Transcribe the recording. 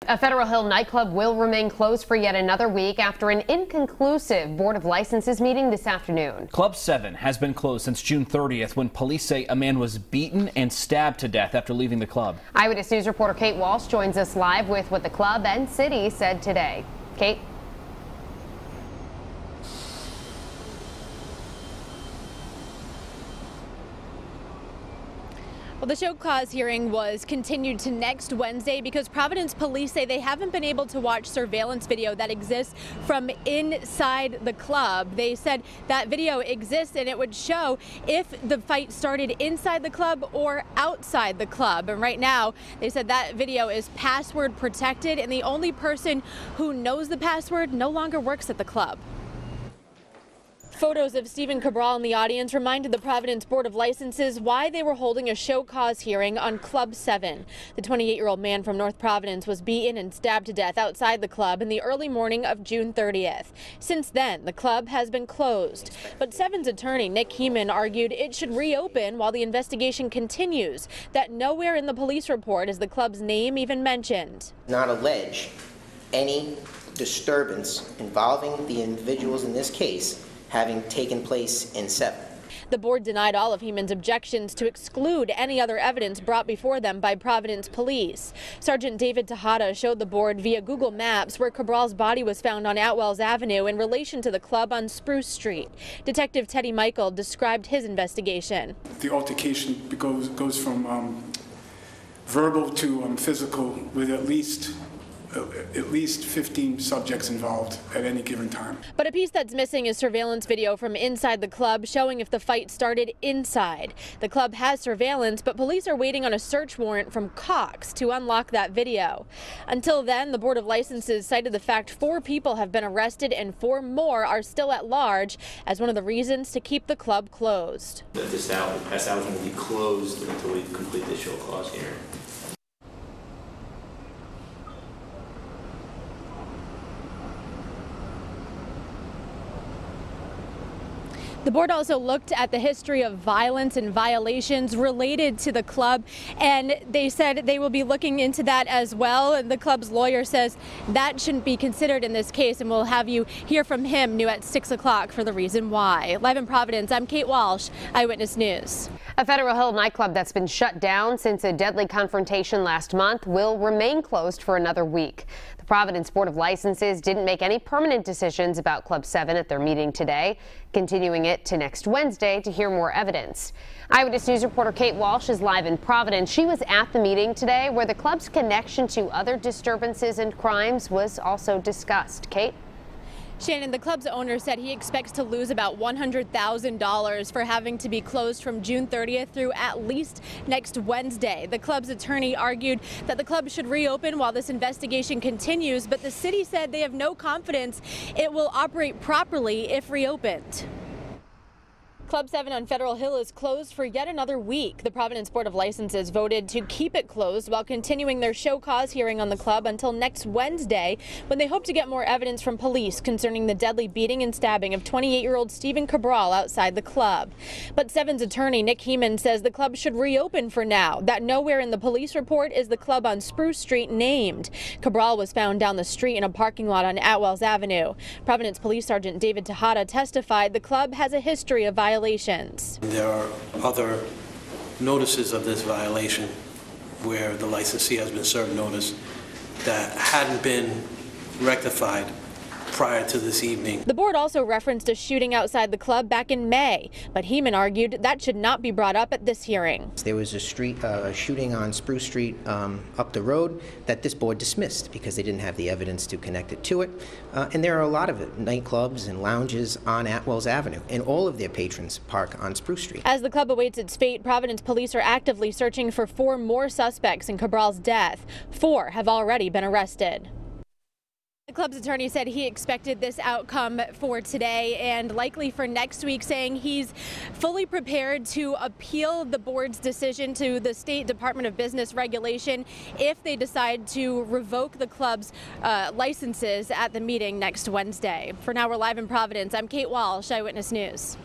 A Federal Hill nightclub will remain closed for yet another week after an inconclusive Board of Licenses meeting this afternoon. Club 7 has been closed since June 30th when police say a man was beaten and stabbed to death after leaving the club. Eyewitness News reporter Kate Walsh joins us live with what the club and city said today. Kate? Well, the show cause hearing was continued to next Wednesday because Providence police say they haven't been able to watch surveillance video that exists from inside the club. They said that video exists and it would show if the fight started inside the club or outside the club. And right now, they said that video is password protected and the only person who knows the password no longer works at the club. Photos of Stephen Cabral in the audience reminded the Providence Board of Licenses why they were holding a show cause hearing on Club 7. The 28-year-old man from North Providence was beaten and stabbed to death outside the club in the early morning of June 30th. Since then, the club has been closed. But 7's attorney, Nick Heeman, argued it should reopen while the investigation continues, that nowhere in the police report is the club's name even mentioned. Not allege any disturbance involving the individuals in this case having taken place in 7. The board denied all of Heeman's objections to exclude any other evidence brought before them by Providence police. Sergeant David Tejada showed the board via Google Maps where Cabral's body was found on Atwells Avenue in relation to the club on Spruce Street. Detective Teddy Michael described his investigation. The altercation goes from verbal to physical, with at least 15 subjects involved at any given time. But a piece that's missing is surveillance video from inside the club showing if the fight started inside. The club has surveillance, but police are waiting on a search warrant from Cox to unlock that video. Until then, the Board of Licenses cited the fact 4 people have been arrested and 4 more are still at large as one of the reasons to keep the club closed. This establishment will be closed until we complete the show cause hearing. The board also looked at the history of violence and violations related to the club, and they said they will be looking into that as well. And the club's lawyer says that shouldn't be considered in this case, and we'll have you hear from him new at 6 o'clock for the reason why. Live in Providence, I'm Kate Walsh, Eyewitness News. A Federal Hill nightclub that's been shut down since a deadly confrontation last month will remain closed for another week. The Providence Board of Licenses didn't make any permanent decisions about Club 7 at their meeting today, continuing it to next Wednesday to hear more evidence. Eyewitness News reporter Kate Walsh is live in Providence. She was at the meeting today where the club's connection to other disturbances and crimes was also discussed. Kate? Shannon, the club's owner said he expects to lose about $100,000 for having to be closed from June 30th through at least next Wednesday. The club's attorney argued that the club should reopen while this investigation continues, but the city said they have no confidence it will operate properly if reopened. Club 7 on Federal Hill is closed for yet another week. The Providence Board of Licenses voted to keep it closed while continuing their show cause hearing on the club until next Wednesday, when they hope to get more evidence from police concerning the deadly beating and stabbing of 28-year-old Stephen Cabral outside the club. But 7's attorney, Nick Heeman, says the club should reopen for now, that nowhere in the police report is the club on Spruce Street named. Cabral was found down the street in a parking lot on Atwells Avenue. Providence Police Sergeant David Tejada testified the club has a history of violations. There are other notices of this violation where the licensee has been served notice that hadn't been rectified prior to this evening. The board also referenced a shooting outside the club back in May, but Heeman argued that should not be brought up at this hearing. There was a shooting on Spruce Street up the road that this board dismissed because they didn't have the evidence to connect it to it. And there are a lot of nightclubs and lounges on Atwells Avenue, and all of their patrons park on Spruce Street. As the club awaits its fate, Providence police are actively searching for 4 more suspects in Cabral's death. 4 have already been arrested. The club's attorney said he expected this outcome for today and likely for next week, saying he's fully prepared to appeal the board's decision to the State Department of Business regulation if they decide to revoke the club's licenses at the meeting next Wednesday. For now, we're live in Providence. I'm Kate Walsh, Eyewitness News.